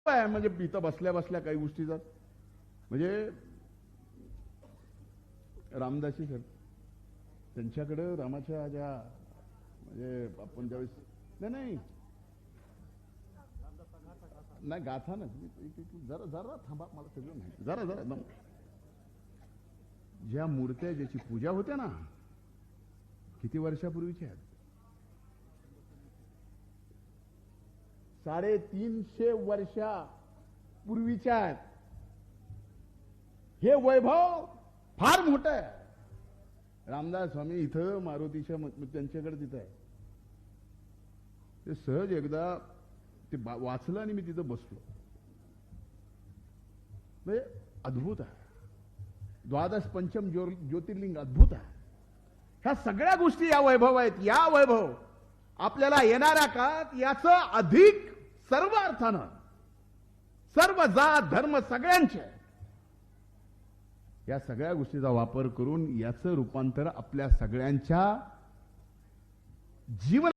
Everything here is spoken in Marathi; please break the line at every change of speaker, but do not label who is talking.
आहे म्हणजे इथं बसल्या बसल्या काही गोष्टी जात म्हणजे रामदासी सर त्यांच्याकडे रामाच्या ज्या म्हणजे आपण ज्यावेळेस नाही नाही गाथा ना जरा जरा थांबा मला सगळं माहिती जरा जरा ज्या मूर्त्या ज्याची पूजा होते ना किती वर्षापूर्वीच्या आहेत 350 वर्षापूर्वीच्या आहेत हे वैभव फार मोठं आहे रामदास स्वामी इथं मारुतीच्या त्यांच्याकडे तिथं आहे ते सहज एकदा ते वाचलं आणि मी तिथं बसलो म्हणजे अद्भुत आहे 12 पंचम ज्योतिर्लिंग अद्भुत आहे ह्या सगळ्या गोष्टी या वैभव आहेत या वैभव आपल्याला येणाऱ्या काळात याचं अधिक सर्व अर्थानं सर्व जात धर्म सगळ्यांचे या सगळ्या गोष्टीचा वापर करून याचं रूपांतर आपल्या सगळ्यांच्या जीवन